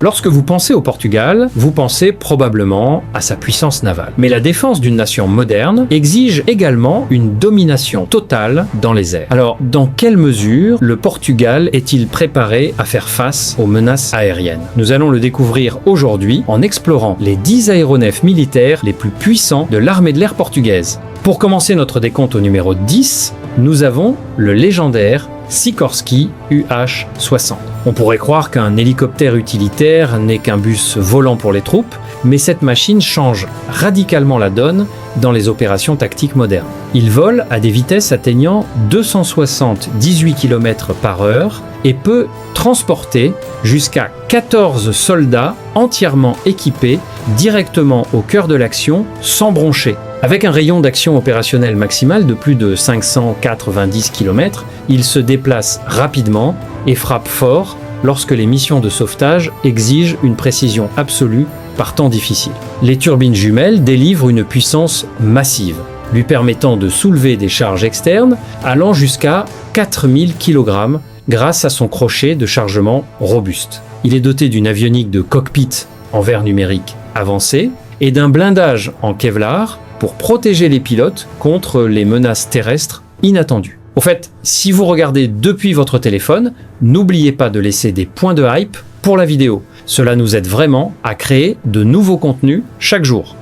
Lorsque vous pensez au Portugal, vous pensez probablement à sa puissance navale. Mais la défense d'une nation moderne exige également une domination totale dans les airs. Alors, dans quelle mesure le Portugal est-il préparé à faire face aux menaces aériennes? Nous allons le découvrir aujourd'hui en explorant les 10 aéronefs militaires les plus puissants de l'armée de l'air portugaise. Pour commencer notre décompte au numéro 10, nous avons le légendaire Sikorsky UH-60. On pourrait croire qu'un hélicoptère utilitaire n'est qu'un bus volant pour les troupes, mais cette machine change radicalement la donne dans les opérations tactiques modernes. Il vole à des vitesses atteignant 278 km/h et peut transporter jusqu'à 14 soldats entièrement équipés directement au cœur de l'action sans broncher. Avec un rayon d'action opérationnel maximal de plus de 590 km, il se déplace rapidement et frappe fort lorsque les missions de sauvetage exigent une précision absolue par temps difficile. Les turbines jumelles délivrent une puissance massive, lui permettant de soulever des charges externes allant jusqu'à 4000 kg grâce à son crochet de chargement robuste. Il est doté d'une avionique de cockpit en verre numérique avancé et d'un blindage en Kevlar pour protéger les pilotes contre les menaces terrestres inattendues. Au fait, si vous regardez depuis votre téléphone, n'oubliez pas de laisser des points de hype pour la vidéo. Cela nous aide vraiment à créer de nouveaux contenus chaque jour.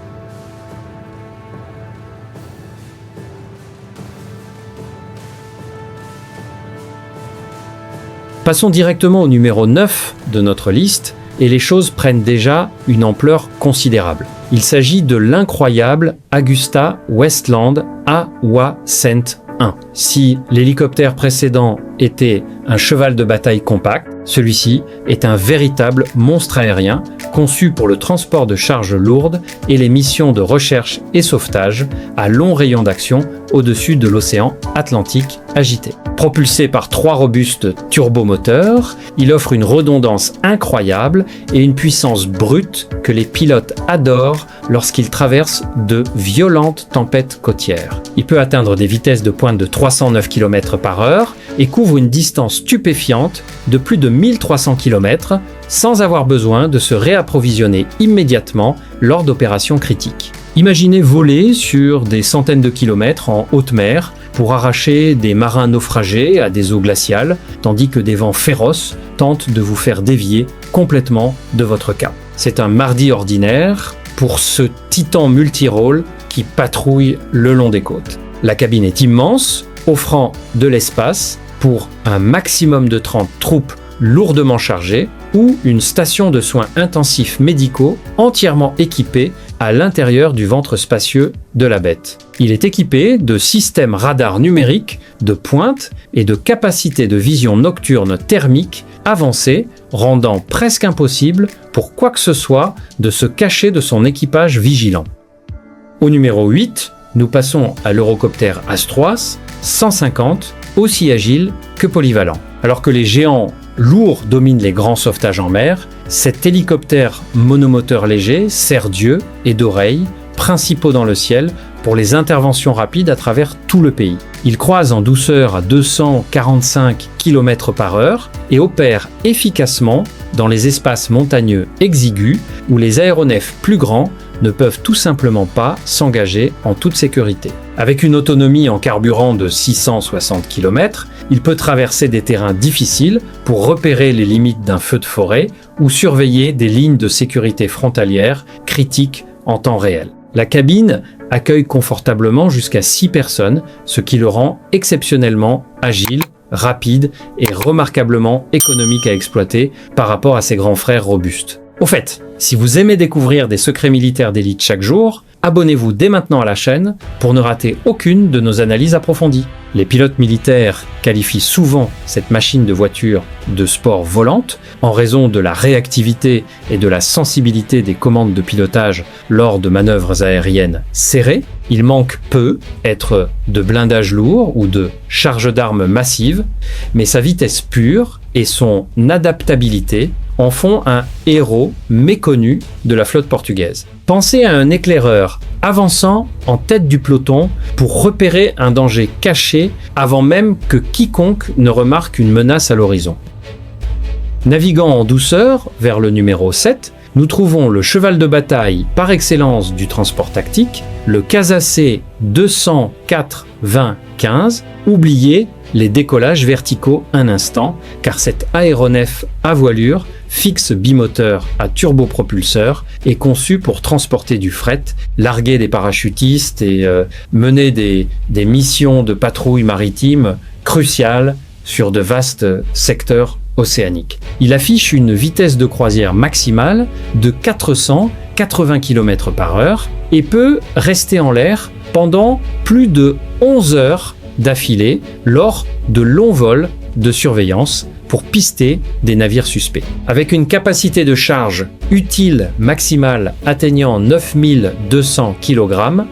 Passons directement au numéro 9 de notre liste, et les choses prennent déjà une ampleur considérable. Il s'agit de l'incroyable Agusta Westland AWACENT 1. Si l'hélicoptère précédent était un cheval de bataille compact, celui-ci est un véritable monstre aérien conçu pour le transport de charges lourdes et les missions de recherche et sauvetage à long rayon d'action au-dessus de l'océan Atlantique agité. Propulsé par 3 robustes turbomoteurs, il offre une redondance incroyable et une puissance brute que les pilotes adorent lorsqu'ils traversent de violentes tempêtes côtières. Il peut atteindre des vitesses de pointe de 309 km/h et couvre une distance stupéfiante de plus de 1300 km sans avoir besoin de se réapprovisionner immédiatement lors d'opérations critiques. Imaginez voler sur des centaines de kilomètres en haute mer pour arracher des marins naufragés à des eaux glaciales, tandis que des vents féroces tentent de vous faire dévier complètement de votre cap. C'est un mardi ordinaire pour ce titan multirôle qui patrouille le long des côtes. La cabine est immense, offrant de l'espace pour un maximum de 30 troupes lourdement chargées ou une station de soins intensifs médicaux entièrement équipée à l'intérieur du ventre spacieux de la bête. Il est équipé de systèmes radars numériques de pointe et de capacités de vision nocturne thermique avancées, rendant presque impossible pour quoi que ce soit de se cacher de son équipage vigilant. Au numéro 8, nous passons à l'Eurocopter Astros 150, aussi agile que polyvalent. Alors que les géants lourds dominent les grands sauvetages en mer, cet hélicoptère monomoteur léger sert d'yeux et d'oreilles principaux dans le ciel pour les interventions rapides à travers tout le pays. Il croise en douceur à 245 km/h et opère efficacement dans les espaces montagneux exigus où les aéronefs plus grands ne peuvent tout simplement pas s'engager en toute sécurité. Avec une autonomie en carburant de 660 km, il peut traverser des terrains difficiles pour repérer les limites d'un feu de forêt ou surveiller des lignes de sécurité frontalières critiques en temps réel. La cabine accueille confortablement jusqu'à 6 personnes, ce qui le rend exceptionnellement agile, rapide et remarquablement économique à exploiter par rapport à ses grands frères robustes. Au fait, si vous aimez découvrir des secrets militaires d'élite chaque jour, abonnez-vous dès maintenant à la chaîne pour ne rater aucune de nos analyses approfondies. Les pilotes militaires qualifient souvent cette machine de voiture de sport volante en raison de la réactivité et de la sensibilité des commandes de pilotage lors de manœuvres aériennes serrées. Il manque peu être de blindage lourd ou de charge d'armes massive, mais sa vitesse pure et son adaptabilité en font un héros méconnu de la flotte portugaise. Pensez à un éclaireur avançant en tête du peloton pour repérer un danger caché avant même que quiconque ne remarque une menace à l'horizon. Naviguant en douceur vers le numéro 7, nous trouvons le cheval de bataille par excellence du transport tactique, le Casacé 204-20-15. Oubliez les décollages verticaux un instant, car cet aéronef à voilure, fixe bimoteur à turbopropulseur, est conçu pour transporter du fret, larguer des parachutistes et mener des missions de patrouille maritime cruciales sur de vastes secteurs océaniques. Il affiche une vitesse de croisière maximale de 480 km/h et peut rester en l'air pendant plus de 11 heures d'affilée lors de longs vols de surveillance pour pister des navires suspects. Avec une capacité de charge utile maximale atteignant 9200 kg,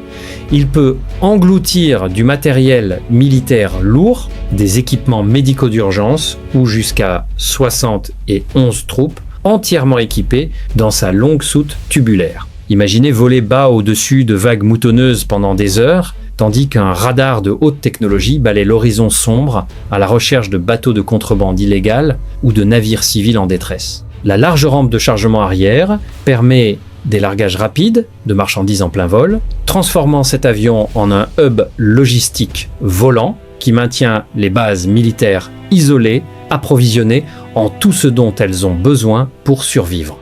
il peut engloutir du matériel militaire lourd, des équipements médicaux d'urgence ou jusqu'à 71 troupes entièrement équipées dans sa longue soute tubulaire. Imaginez voler bas au-dessus de vagues moutonneuses pendant des heures, tandis qu'un radar de haute technologie balaie l'horizon sombre à la recherche de bateaux de contrebande illégal ou de navires civils en détresse. La large rampe de chargement arrière permet des largages rapides de marchandises en plein vol, transformant cet avion en un hub logistique volant qui maintient les bases militaires isolées, approvisionnées en tout ce dont elles ont besoin pour survivre.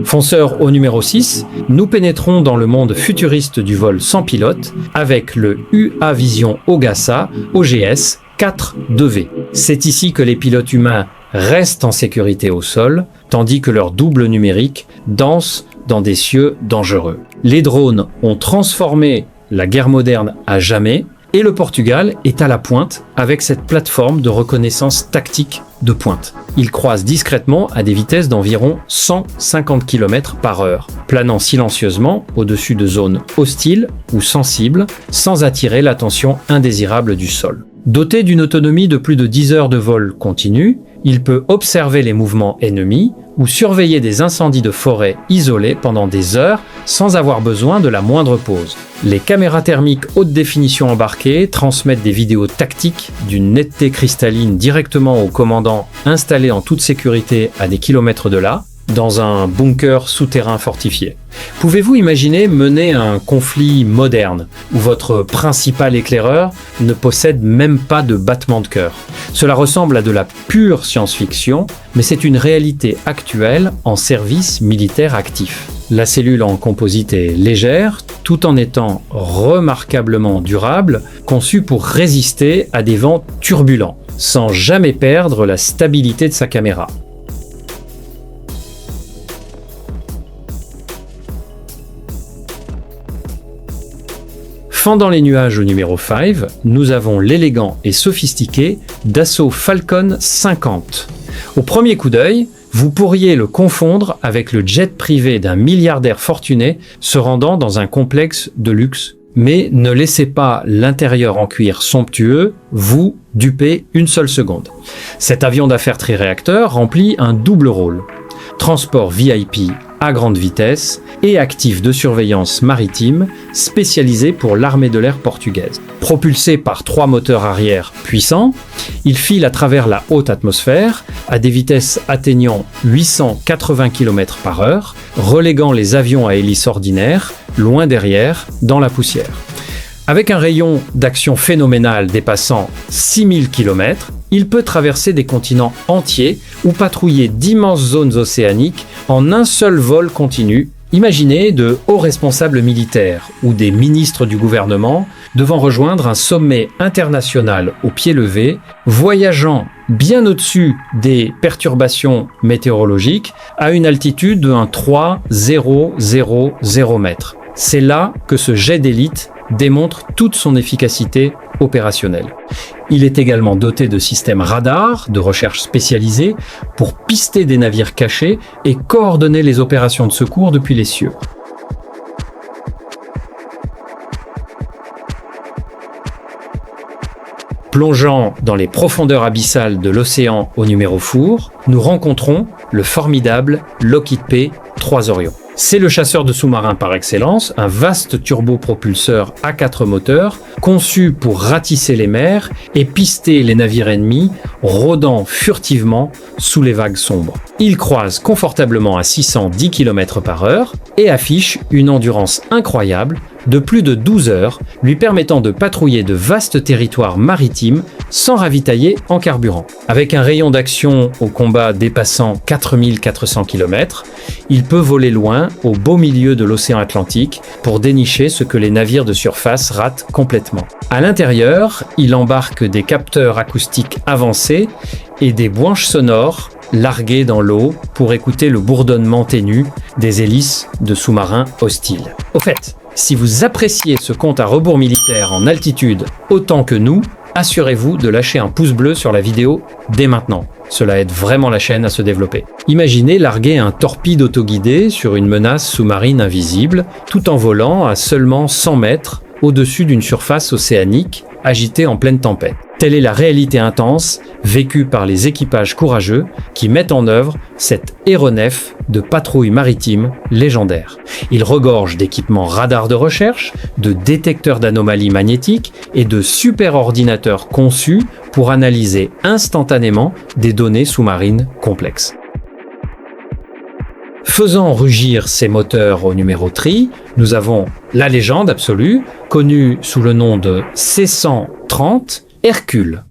Fonceur au numéro 6, nous pénétrons dans le monde futuriste du vol sans pilote avec le UA Vision Ogasa OGS 4-2V. C'est ici que les pilotes humains restent en sécurité au sol, tandis que leur double numérique danse dans des cieux dangereux. Les drones ont transformé la guerre moderne à jamais, et le Portugal est à la pointe avec cette plateforme de reconnaissance tactique de pointe. Il croise discrètement à des vitesses d'environ 150 km/h, planant silencieusement au-dessus de zones hostiles ou sensibles, sans attirer l'attention indésirable du sol. Doté d'une autonomie de plus de 10 heures de vol continu, il peut observer les mouvements ennemis ou surveiller des incendies de forêt isolés pendant des heures sans avoir besoin de la moindre pause. Les caméras thermiques haute définition embarquées transmettent des vidéos tactiques d'une netteté cristalline directement au commandant installé en toute sécurité à des kilomètres de là, dans un bunker souterrain fortifié. Pouvez-vous imaginer mener un conflit moderne où votre principal éclaireur ne possède même pas de battement de cœur? Cela ressemble à de la pure science-fiction, mais c'est une réalité actuelle en service militaire actif. La cellule en composite est légère, tout en étant remarquablement durable, conçue pour résister à des vents turbulents, sans jamais perdre la stabilité de sa caméra. Fendant les nuages au numéro 5, nous avons l'élégant et sophistiqué Dassault Falcon 50. Au premier coup d'œil, vous pourriez le confondre avec le jet privé d'un milliardaire fortuné se rendant dans un complexe de luxe. Mais ne laissez pas l'intérieur en cuir somptueux vous duper une seule seconde. Cet avion d'affaires triréacteur remplit un double rôle. Transport VIP à grande vitesse et actif de surveillance maritime spécialisé pour l'armée de l'air portugaise. Propulsé par 3 moteurs arrière puissants, il file à travers la haute atmosphère à des vitesses atteignant 880 km/h, reléguant les avions à hélice ordinaires loin derrière dans la poussière. Avec un rayon d'action phénoménal dépassant 6000 km, il peut traverser des continents entiers ou patrouiller d'immenses zones océaniques en un seul vol continu. Imaginez de hauts responsables militaires ou des ministres du gouvernement devant rejoindre un sommet international au pied levé, voyageant bien au-dessus des perturbations météorologiques à une altitude de 3,000 mètres. C'est là que ce jet d'élite démontre toute son efficacité opérationnelle. Il est également doté de systèmes radars de recherche spécialisés pour pister des navires cachés et coordonner les opérations de secours depuis les cieux. Plongeant dans les profondeurs abyssales de l'océan au numéro four, nous rencontrons le formidable Lockheed P-3 Orion. C'est le chasseur de sous-marins par excellence, un vaste turbopropulseur à 4 moteurs, conçu pour ratisser les mers et pister les navires ennemis, rôdant furtivement sous les vagues sombres. Il croise confortablement à 610 km/h et affiche une endurance incroyable de plus de 12 heures, lui permettant de patrouiller de vastes territoires maritimes sans ravitailler en carburant. Avec un rayon d'action au combat dépassant 4400 km, il peut voler loin au beau milieu de l'océan Atlantique pour dénicher ce que les navires de surface ratent complètement. À l'intérieur, il embarque des capteurs acoustiques avancés et des boîches sonores larguées dans l'eau pour écouter le bourdonnement ténu des hélices de sous-marins hostiles. Au fait, si vous appréciez ce compte à rebours militaire en altitude autant que nous, assurez-vous de lâcher un pouce bleu sur la vidéo dès maintenant. Cela aide vraiment la chaîne à se développer. Imaginez larguer un torpille autoguidé sur une menace sous-marine invisible, tout en volant à seulement 100 mètres au-dessus d'une surface océanique agitée en pleine tempête. Telle est la réalité intense vécue par les équipages courageux qui mettent en œuvre cet aéronef de patrouille maritime légendaire. Il regorge d'équipements radars de recherche, de détecteurs d'anomalies magnétiques et de superordinateurs conçus pour analyser instantanément des données sous-marines complexes. Faisant rugir ces moteurs au numéro tri, nous avons la légende absolue, connue sous le nom de C-130 Hercule.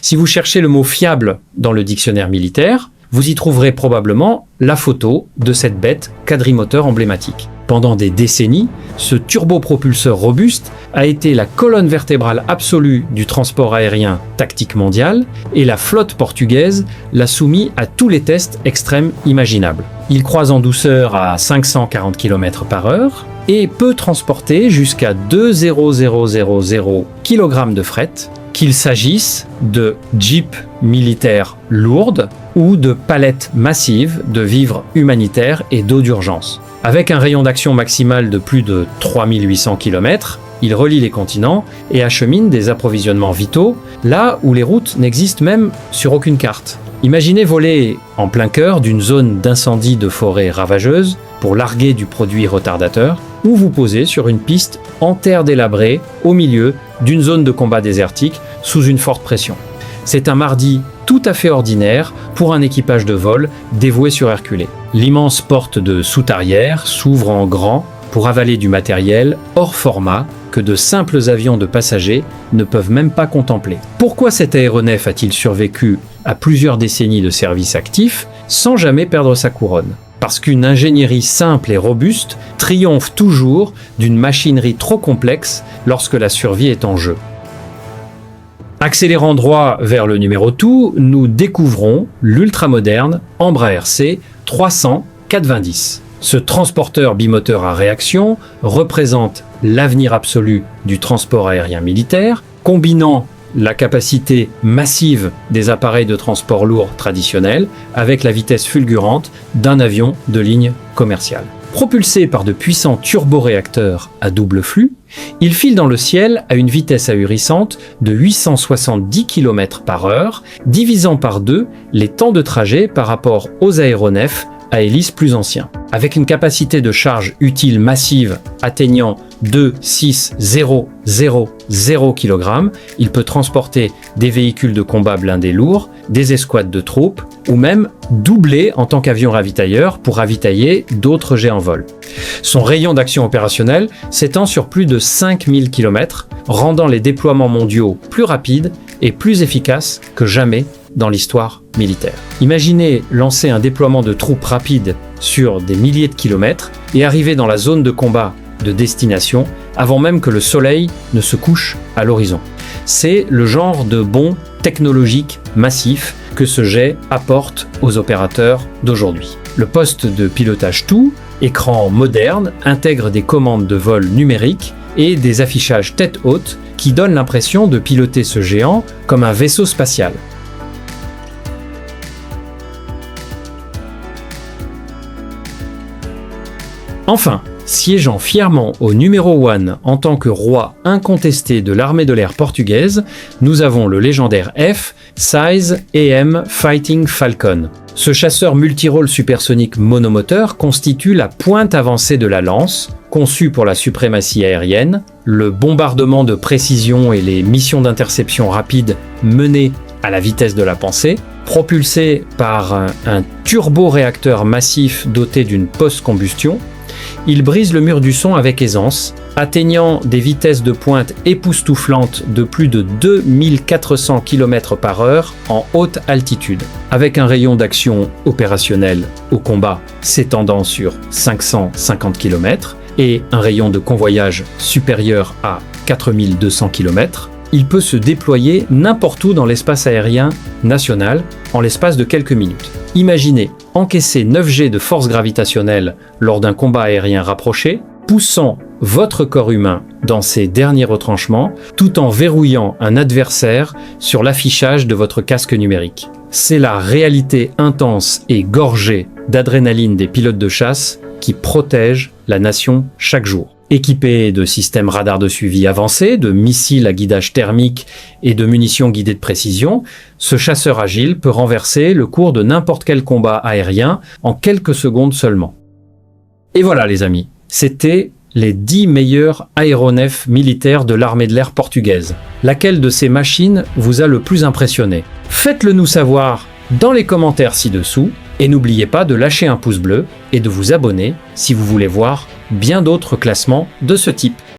Si vous cherchez le mot fiable dans le dictionnaire militaire, vous y trouverez probablement la photo de cette bête quadrimoteur emblématique. Pendant des décennies, ce turbopropulseur robuste a été la colonne vertébrale absolue du transport aérien tactique mondial et la flotte portugaise l'a soumis à tous les tests extrêmes imaginables. Il croise en douceur à 540 km/h et peut transporter jusqu'à 2,0000 kg de fret, qu'il s'agisse de jeeps militaires lourdes ou de palettes massives de vivres humanitaires et d'eau d'urgence. Avec un rayon d'action maximal de plus de 3800 km, il relie les continents et achemine des approvisionnements vitaux là où les routes n'existent même sur aucune carte. Imaginez voler en plein cœur d'une zone d'incendie de forêt ravageuse pour larguer du produit retardateur, ou vous poser sur une piste en terre délabrée au milieu d'une zone de combat désertique sous une forte pression. C'est un mardi tout à fait ordinaire pour un équipage de vol dévoué sur Hercule. L'immense porte de soute arrière s'ouvre en grand pour avaler du matériel hors format que de simples avions de passagers ne peuvent même pas contempler. Pourquoi cet aéronef a-t-il survécu à plusieurs décennies de service actif sans jamais perdre sa couronne? Parce qu'une ingénierie simple et robuste triomphe toujours d'une machinerie trop complexe lorsque la survie est en jeu. Accélérant droit vers le numéro 2, nous découvrons l'ultramoderne Embraer C 390. Ce transporteur bimoteur à réaction représente l'avenir absolu du transport aérien militaire, combinant la capacité massive des appareils de transport lourd traditionnels avec la vitesse fulgurante d'un avion de ligne commerciale. Propulsé par de puissants turboréacteurs à double flux, il file dans le ciel à une vitesse ahurissante de 870 km/h, divisant par deux les temps de trajet par rapport aux aéronefs à hélice plus anciens. Avec une capacité de charge utile massive atteignant 2,6000 kg, il peut transporter des véhicules de combat blindés lourds, des escouades de troupes, ou même doubler en tant qu'avion ravitailleur pour ravitailler d'autres jets en vol. Son rayon d'action opérationnel s'étend sur plus de 5000 km, rendant les déploiements mondiaux plus rapides et plus efficaces que jamais dans l'histoire militaire. Imaginez lancer un déploiement de troupes rapide sur des milliers de kilomètres et arriver dans la zone de combat de destination avant même que le soleil ne se couche à l'horizon. C'est le genre de bond technologique massif que ce jet apporte aux opérateurs d'aujourd'hui. Le poste de pilotage tout, écran moderne, intègre des commandes de vol numériques et des affichages tête haute qui donnent l'impression de piloter ce géant comme un vaisseau spatial. Enfin, siégeant fièrement au numéro 1 en tant que roi incontesté de l'armée de l'air portugaise, nous avons le légendaire F-16 AM Fighting Falcon. Ce chasseur multirôle supersonique monomoteur constitue la pointe avancée de la lance, conçue pour la suprématie aérienne, le bombardement de précision et les missions d'interception rapide menées à la vitesse de la pensée, propulsé par un turboréacteur massif doté d'une post-combustion. Il brise le mur du son avec aisance, atteignant des vitesses de pointe époustouflantes de plus de 2400 km/h en haute altitude, avec un rayon d'action opérationnel au combat s'étendant sur 550 km et un rayon de convoyage supérieur à 4200 km. Il peut se déployer n'importe où dans l'espace aérien national en l'espace de quelques minutes. Imaginez encaisser 9 jets de force gravitationnelle lors d'un combat aérien rapproché, poussant votre corps humain dans ses derniers retranchements, tout en verrouillant un adversaire sur l'affichage de votre casque numérique. C'est la réalité intense et gorgée d'adrénaline des pilotes de chasse qui protègent la nation chaque jour. Équipé de systèmes radars de suivi avancés, de missiles à guidage thermique et de munitions guidées de précision, ce chasseur agile peut renverser le cours de n'importe quel combat aérien en quelques secondes seulement. Et voilà les amis, c'était les 10 meilleurs aéronefs militaires de l'armée de l'air portugaise. Laquelle de ces machines vous a le plus impressionné? Faites-le nous savoir dans les commentaires ci-dessous et n'oubliez pas de lâcher un pouce bleu et de vous abonner si vous voulez voir bien d'autres classements de ce type.